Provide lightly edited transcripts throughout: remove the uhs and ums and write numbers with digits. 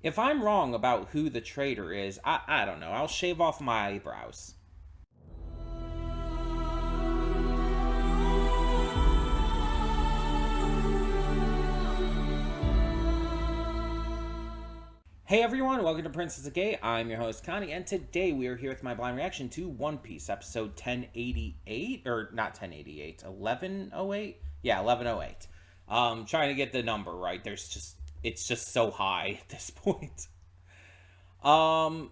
If I'm wrong about who the traitor is, I don't know. I'll shave off my eyebrows. Hey everyone, welcome to Princess of Gay. I'm your host Connie, and today we are here with my blind reaction to One Piece episode 1088, or not 1088, 1108? Yeah, 1108. Trying to get the number right. It's just so high at this point. Um,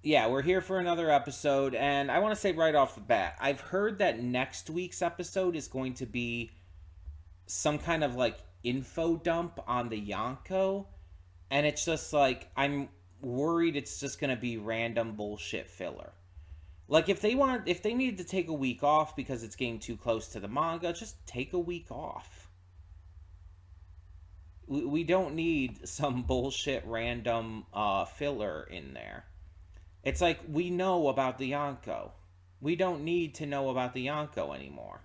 yeah, we're here for another episode, and I want to say right off the bat, I've heard that next week's episode is going to be some kind of like info dump on the Yonko, and it's just like I'm worried it's just gonna be random bullshit filler. Like if they needed to take a week off because it's getting too close to the manga, just take a week off. We don't need some bullshit random filler in there. It's like we know about the Yonko. We don't need to know about the Yonko anymore.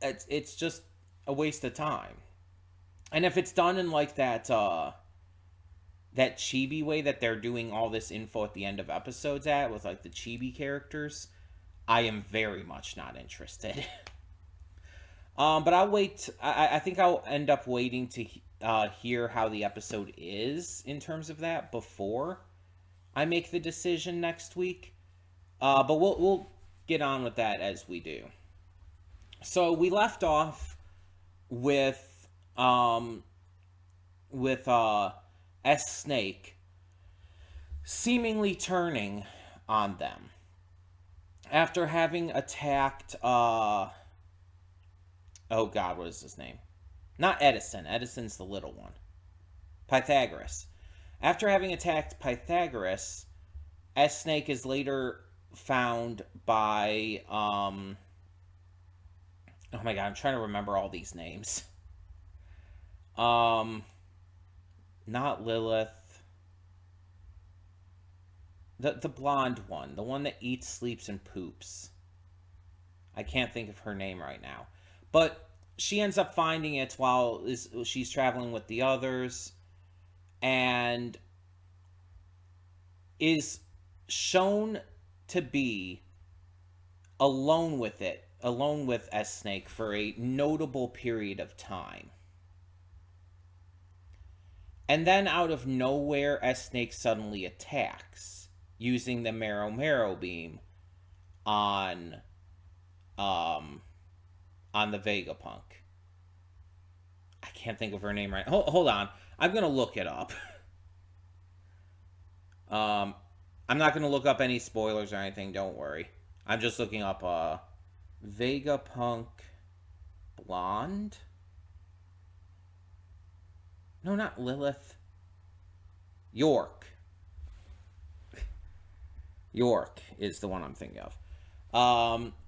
It's just a waste of time. And if it's done in like that chibi way that they're doing all this info at the end of episodes at with like the chibi characters, I am very much not interested. But I'll wait. I think I'll end up waiting to hear how the episode is in terms of that before I make the decision next week. But we'll get on with that as we do. So we left off with S Snake seemingly turning on them after having attacked oh god, what is his name? Not Edison. Edison's the little one. Pythagoras. After having attacked Pythagoras, S Snake is later found by oh my god, I'm trying to remember all these names. Not Lilith. The blonde one, the one that eats, sleeps, and poops. I can't think of her name right now. But she ends up finding it while she's traveling with the others, and is shown to be alone with S Snake for a notable period of time. And then out of nowhere, S Snake suddenly attacks using the Marrow Marrow beam on the Vegapunk. I can't think of her name right. Hold on. I'm going to look it up. I'm not going to look up any spoilers or anything, don't worry. I'm just looking up Vegapunk blonde. No, not Lilith. York. York is the one I'm thinking of.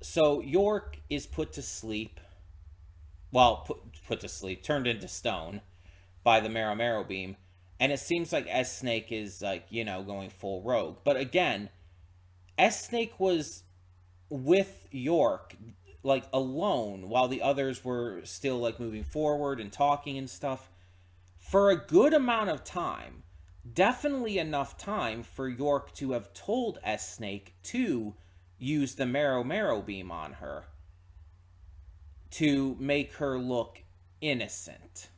So York is put to sleep. Well, put to sleep, turned into stone by the Marrow Marrow beam. And it seems like S Snake is like, going full rogue. But again, S Snake was with York, like alone, while the others were still like moving forward and talking and stuff for a good amount of time. Definitely enough time for York to have told S Snake to use the Marrow Marrow beam on her to make her look innocent.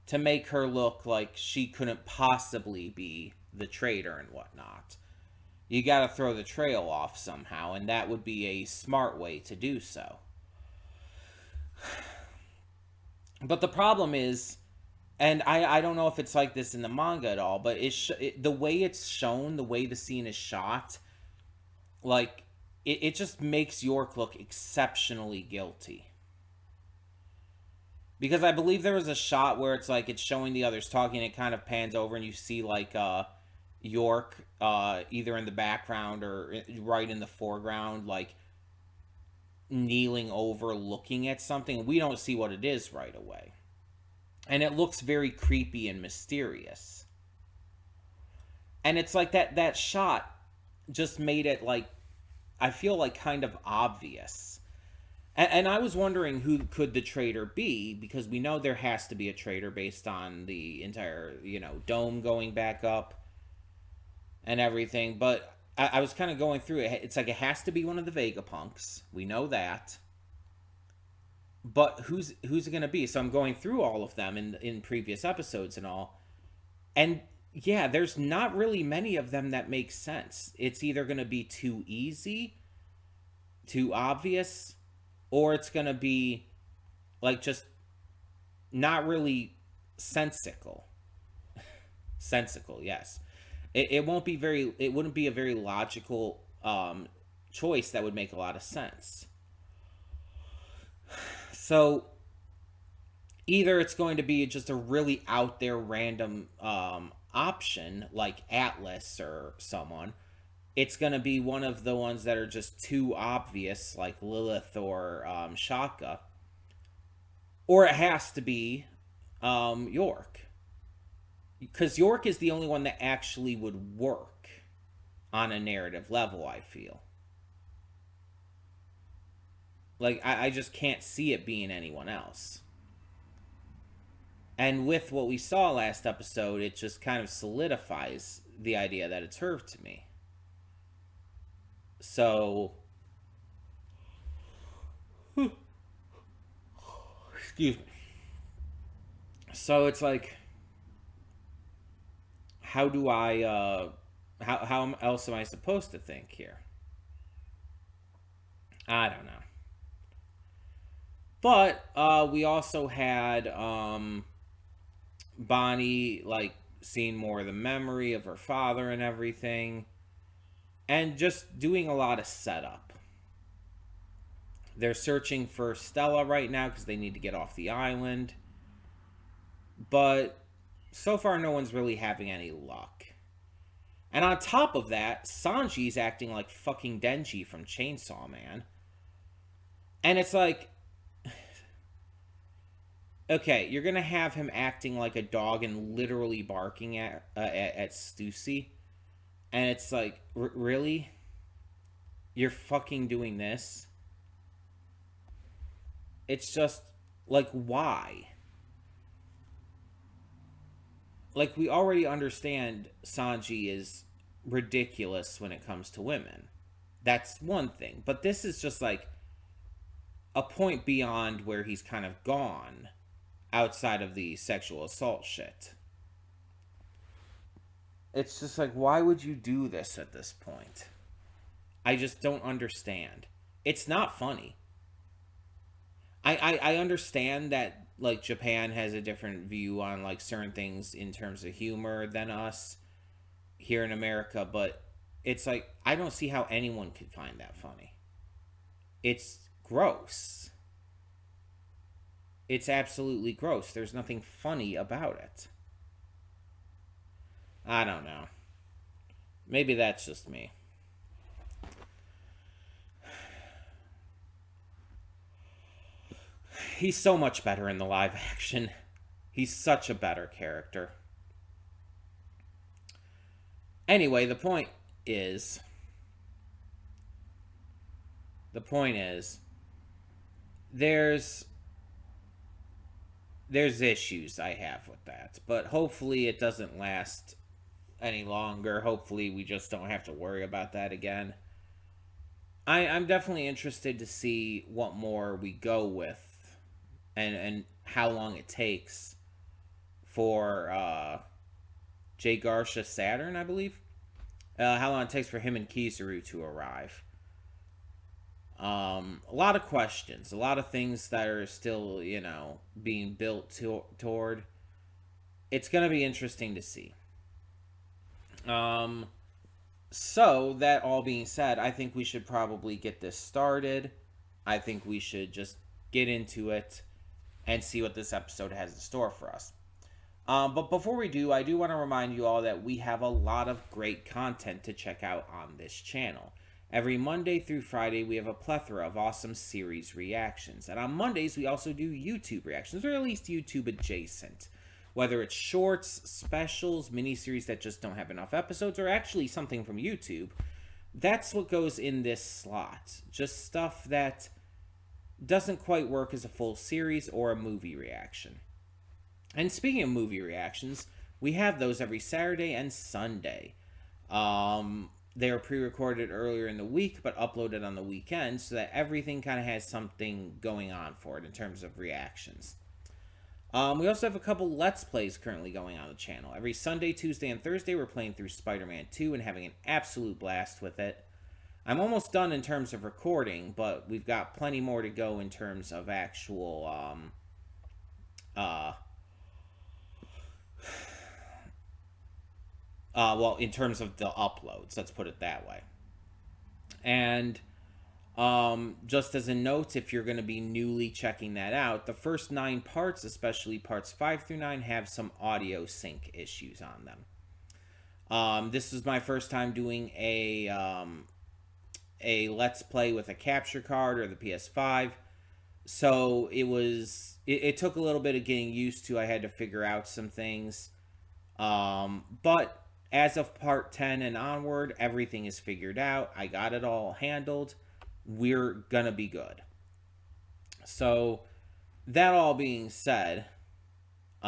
To make her look like she couldn't possibly be the traitor and whatnot. You gotta throw the trail off somehow, and that would be a smart way to do so. But the problem is, and I don't know if it's like this in the manga at all, but the way it's shown, the way the scene is shot, like, it just makes York look exceptionally guilty. Because I believe there was a shot where it's like, it's showing the others talking, and it kind of pans over, and you see, like, York, either in the background or right in the foreground, like, kneeling over, looking at something. We don't see what it is right away. And it looks very creepy and mysterious. And it's like that shot just made it, like, I feel like kind of obvious And I was wondering who could the traitor be, because we know there has to be a traitor based on the entire, dome going back up and everything. But I was kind of going through it. It's like it has to be one of the Vegapunks. We know that. But who's it going to be? So I'm going through all of them in previous episodes and all. And yeah, there's not really many of them that make sense. It's either going to be too easy, too obvious, or it's going to be like just not really sensical. Sensical, yes. It won't be very, it wouldn't be a very logical choice that would make a lot of sense. So either it's going to be just a really out there random option like Atlas or someone. It's going to be one of the ones that are just too obvious like Lilith or Shaka. Or it has to be York. Because York is the only one that actually would work on a narrative level, I feel. Like, I just can't see it being anyone else. And with what we saw last episode, it just kind of solidifies the idea that it's her to me. So, excuse me. So it's like, how do I, how else am I supposed to think here? I don't know. But we also had Bonnie like seeing more of the memory of her father and everything, and just doing a lot of setup. They're searching for Stella right now because they need to get off the island, but so far no one's really having any luck. And on top of that, Sanji's acting like fucking Denji from Chainsaw Man. And it's like, okay, you're gonna have him acting like a dog and literally barking at Stussy, and it's like, really? You're fucking doing this? It's just like, why? Like, we already understand Sanji is ridiculous when it comes to women. That's one thing, but this is just like a point beyond where he's kind of gone outside of the sexual assault shit. It's just like, why would you do this at this point? I just don't understand. It's not funny. I understand that like Japan has a different view on like certain things in terms of humor than us here in America, but it's like, I don't see how anyone could find that funny. It's gross. It's absolutely gross. There's nothing funny about it. I don't know. Maybe that's just me. He's so much better in the live action. He's such a better character. Anyway, the point is, there's issues I have with that, but hopefully it doesn't last any longer. Hopefully we just don't have to worry about that again. I'm definitely interested to see what more we go with, and how long it takes for Jay Garcia Saturn, I believe. How long it takes for him and Kizaru to arrive. A lot of questions, a lot of things that are still, being built toward. It's going to be interesting to see. So, that all being said, I think we should probably get this started. I think we should just get into it and see what this episode has in store for us. But before we do, I do want to remind you all that we have a lot of great content to check out on this channel. Every Monday through Friday, we have a plethora of awesome series reactions. And on Mondays, we also do YouTube reactions, or at least YouTube adjacent. Whether it's shorts, specials, miniseries that just don't have enough episodes, or actually something from YouTube, that's what goes in this slot. Just stuff that doesn't quite work as a full series or a movie reaction. And speaking of movie reactions, we have those every Saturday and Sunday. They are pre-recorded earlier in the week, but uploaded on the weekend, so that everything kind of has something going on for it in terms of reactions. We also have a couple Let's Plays currently going on the channel. Every Sunday, Tuesday, and Thursday, we're playing through Spider-Man 2 and having an absolute blast with it. I'm almost done in terms of recording, but we've got plenty more to go in terms of actual, in terms of the uploads, let's put it that way. And just as a note, if you're going to be newly checking that out, the first 9 parts, especially parts 5 through 9, have some audio sync issues on them. This was my first time doing a Let's Play with a capture card or the PS5. So it took a little bit of getting used to. I had to figure out some things. But as of part 10 and onward, everything is figured out. I got it all handled. We're gonna be good. So, that all being said, we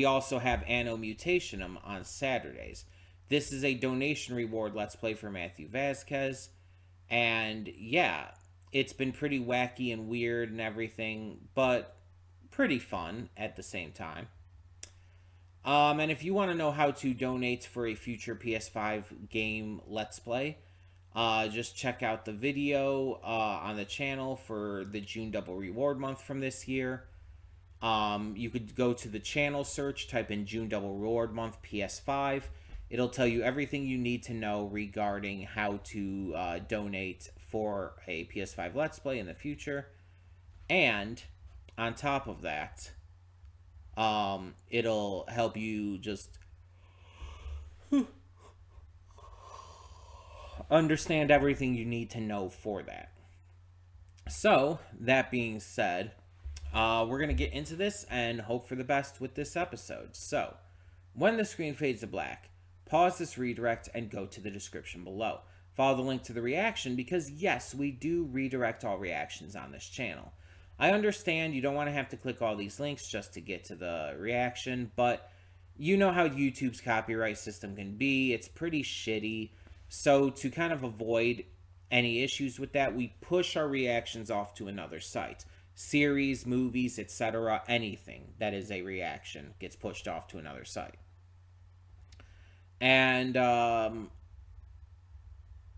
also have Anno Mutationum on Saturdays. This is a donation reward Let's Play for Matthew Vasquez. And yeah, it's been pretty wacky and weird and everything, but pretty fun at the same time. And if you want to know how to donate for a future PS5 game Let's Play, just check out the video on the channel for the June Double Reward month from this year. You could go to the channel search, type in June Double Reward month PS5. It'll tell you everything you need to know regarding how to donate for a PS5 Let's Play in the future. And on top of that, it'll help you just understand everything you need to know for that. So, that being said, we're going to get into this and hope for the best with this episode. So, when the screen fades to black, pause this redirect and go to the description below. Follow the link to the reaction because, yes, we do redirect all reactions on this channel. I understand you don't want to have to click all these links just to get to the reaction, but you know how YouTube's copyright system can be. It's pretty shitty. So to kind of avoid any issues with that, we push our reactions off to another site. Series, movies, etc., anything that is a reaction gets pushed off to another site. And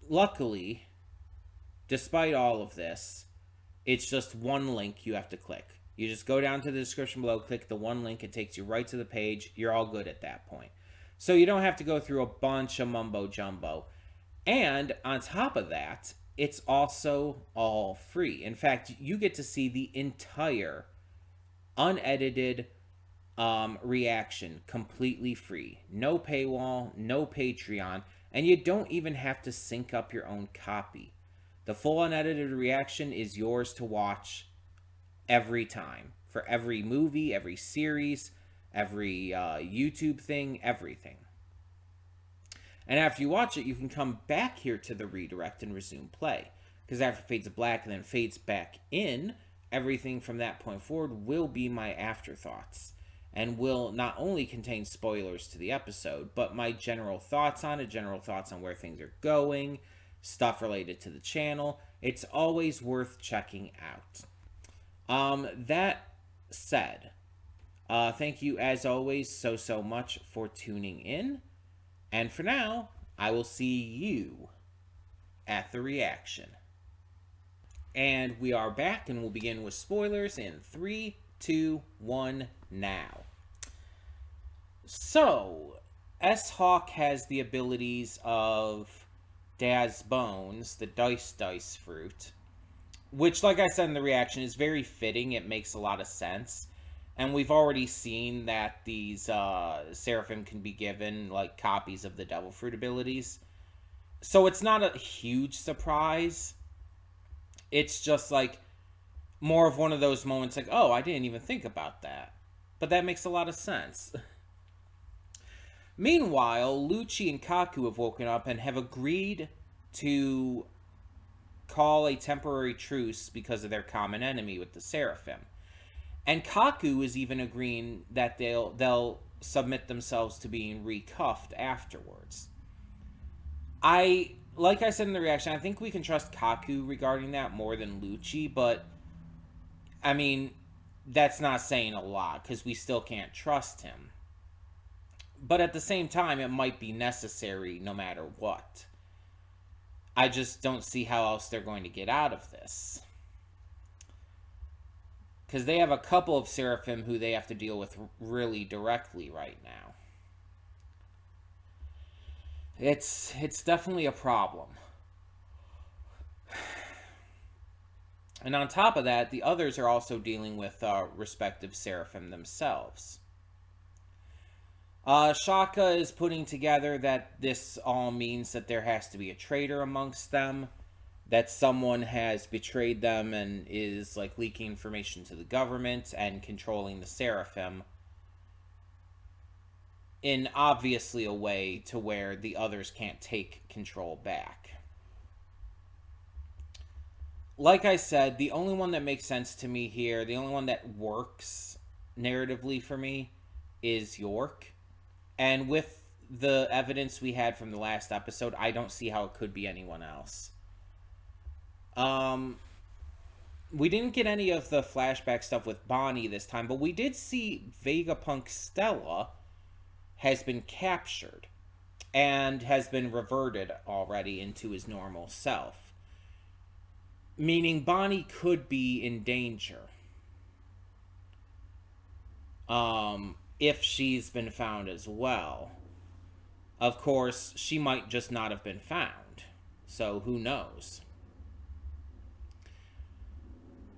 luckily, despite all of this, it's just one link you have to click. You just go down to the description below, click the one link, it takes you right to the page. You're all good at that point. So you don't have to go through a bunch of mumbo jumbo. And on top of that, it's also all free. In fact, you get to see the entire unedited reaction completely free. No paywall, no Patreon, and you don't even have to sync up your own copy. The full unedited reaction is yours to watch every time. For every movie, every series, every YouTube thing, everything. And after you watch it, you can come back here to the redirect and resume play. Because after it fades to black and then fades back in, everything from that point forward will be my afterthoughts. And will not only contain spoilers to the episode, but my general thoughts on it, general thoughts on where things are going, stuff related to the channel. It's always worth checking out. That said, thank you as always so much for tuning in. And for now, I will see you at the reaction. And we are back, and we'll begin with spoilers in 3, 2, 1, now. So, S-Hawk has the abilities of Daz Bones, the dice fruit, which, like I said in the reaction, is very fitting. It makes a lot of sense. And we've already seen that these Seraphim can be given, like, copies of the Devil Fruit abilities. So it's not a huge surprise. It's just, like, more of one of those moments like, oh, I didn't even think about that. But that makes a lot of sense. Meanwhile, Lucci and Kaku have woken up and have agreed to call a temporary truce because of their common enemy with the Seraphim. And Kaku is even agreeing that they'll submit themselves to being recuffed afterwards. Like I said in the reaction, I think we can trust Kaku regarding that more than Lucci, but I mean, that's not saying a lot because we still can't trust him. But at the same time, it might be necessary no matter what. I just don't see how else they're going to get out of this. Because they have a couple of Seraphim who they have to deal with really directly right now. It's definitely a problem. And on top of that, the others are also dealing with respective Seraphim themselves. Shaka is putting together that this all means that there has to be a traitor amongst them, that someone has betrayed them and is like leaking information to the government and controlling the Seraphim in obviously a way to where the others can't take control back. Like I said, the only one that makes sense to me here, the only one that works narratively for me is York. And with the evidence we had from the last episode, I don't see how it could be anyone else. We didn't get any of the flashback stuff with Bonnie this time, but we did see Vegapunk Stella has been captured and has been reverted already into his normal self. Meaning Bonnie could be in danger. If she's been found as well. Of course, she might just not have been found. So who knows?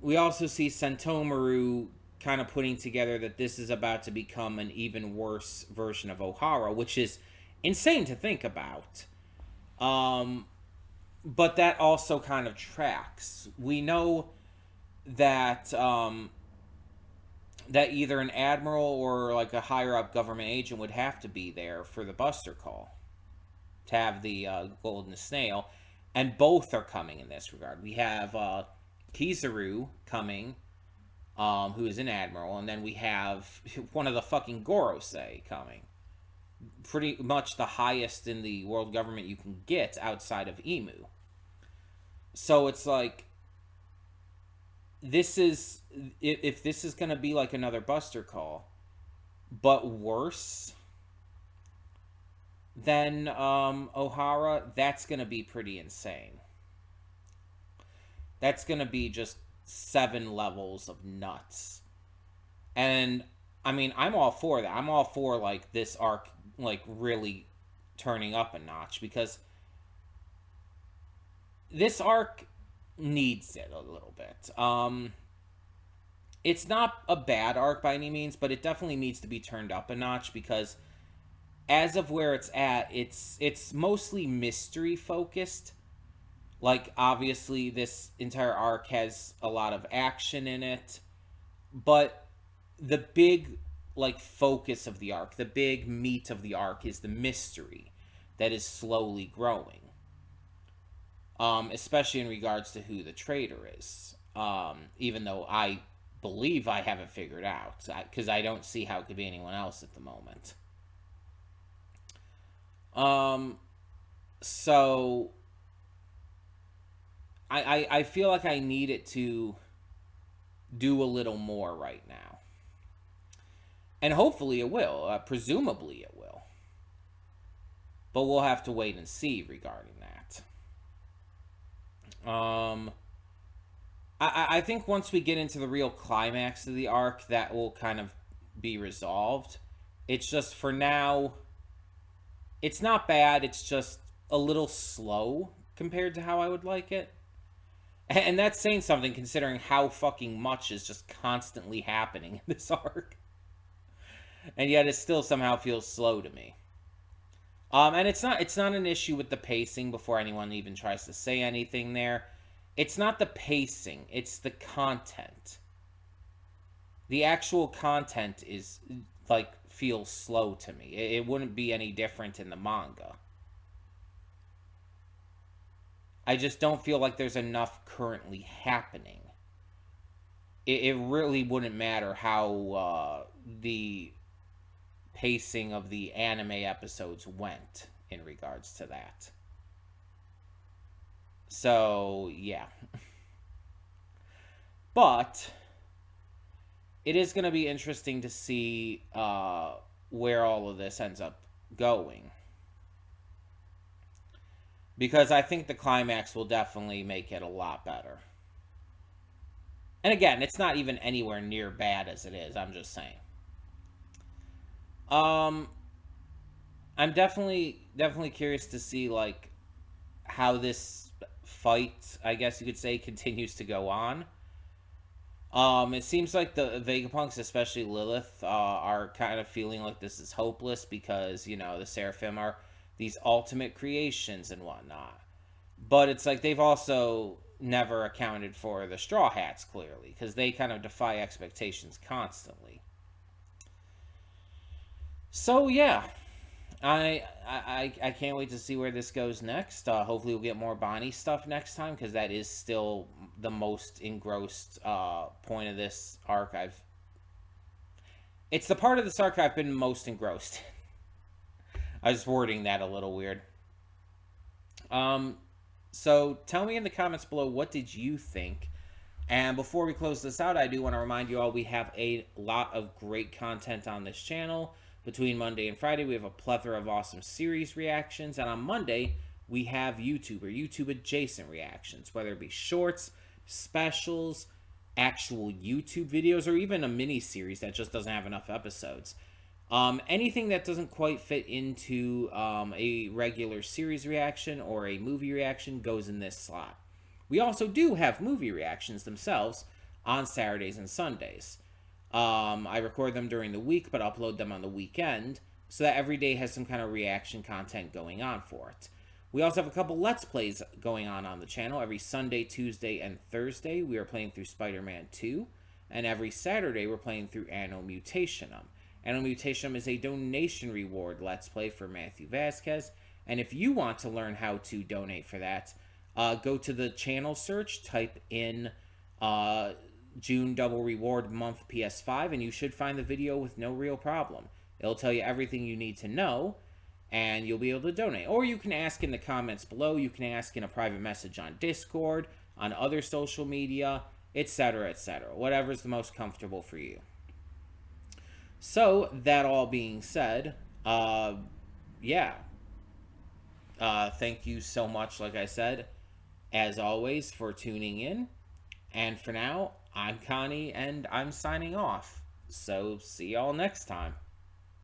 We also see Sentomaru kind of putting together that this is about to become an even worse version of Ohara, which is insane to think about. But that also kind of tracks. We know that that either an admiral or like a higher up government agent would have to be there for the Buster Call to have the golden snail, and both are coming in this regard. We have Kizaru coming, who is an admiral, and then we have one of the fucking Gorosei coming. Pretty much the highest in the world government you can get outside of Emu. So it's like, this is, if this is going to be like another Buster Call, but worse than Ohara, that's going to be pretty insane. That's going to be just 7 levels of nuts. And, I mean, I'm all for that. I'm all for, like, this arc, like, really turning up a notch, because this arc needs it a little bit. It's not a bad arc by any means, but it definitely needs to be turned up a notch, because as of where it's at, it's mostly mystery focused. Like, obviously, this entire arc has a lot of action in it, but the big, like, focus of the arc, the big meat of the arc is the mystery that is slowly growing. Especially in regards to who the traitor is. Even though I believe I haven't figured out, because I don't see how it could be anyone else at the moment. So I feel like I need it to do a little more right now. And hopefully it will. Presumably it will. But we'll have to wait and see regarding that. I think once we get into the real climax of the arc, that will kind of be resolved. It's just, for now, it's not bad. It's just a little slow compared to how I would like it. And that's saying something, considering how fucking much is just constantly happening in this arc. And yet it still somehow feels slow to me. And it's not an issue with the pacing, before anyone even tries to say anything there. It's not the pacing, it's the content. The actual content is, like, feels slow to me. It wouldn't be any different in the manga. I just don't feel like there's enough currently happening. It really wouldn't matter how the pacing of the anime episodes went in regards to that. So, yeah. But it is going to be interesting to see where all of this ends up going. Because I think the climax will definitely make it a lot better. And again, it's not even anywhere near bad as it is. I'm just saying. Um, I'm definitely curious to see like how this fight, I guess you could say, continues to go on. It seems like the Vegapunks, especially Lilith, are kind of feeling like this is hopeless because, you know, the Seraphim are these ultimate creations and whatnot. But it's like they've also never accounted for the Straw Hats, clearly, because they kind of defy expectations constantly. So, yeah. I can't wait to see where this goes next. Hopefully, we'll get more Bonnie stuff next time because that is still the most engrossed point of this arc. It's the part of this arc I've been most engrossed. I was wording that a little weird. So tell me in the comments below, what did you think? And before we close this out, I do want to remind you all we have a lot of great content on this channel. Between Monday and Friday, we have a plethora of awesome series reactions. And on Monday, we have YouTube or YouTube adjacent reactions, whether it be shorts, specials, actual YouTube videos, or even a mini series that just doesn't have enough episodes. Anything that doesn't quite fit into a regular series reaction or a movie reaction goes in this slot. We also do have movie reactions themselves on Saturdays and Sundays. I record them during the week, but upload them on the weekend, so that every day has some kind of reaction content going on for it. We also have a couple Let's Plays going on the channel. Every Sunday, Tuesday, and Thursday, we are playing through Spider-Man 2, and every Saturday, we're playing through Anno Mutationum. Anno Mutationum is a donation reward Let's Play for Matthew Vasquez, and if you want to learn how to donate for that, go to the channel search, type in June Double Reward Month PS5, and you should find the video with no real problem. It'll tell you everything you need to know, and you'll be able to donate. Or you can ask in the comments below. You can ask in a private message on Discord, on other social media, etc., etc. Whatever's the most comfortable for you. So, that all being said, yeah. Thank you so much, like I said, as always, for tuning in. And for now, I'm Connie, and I'm signing off. So, see y'all next time.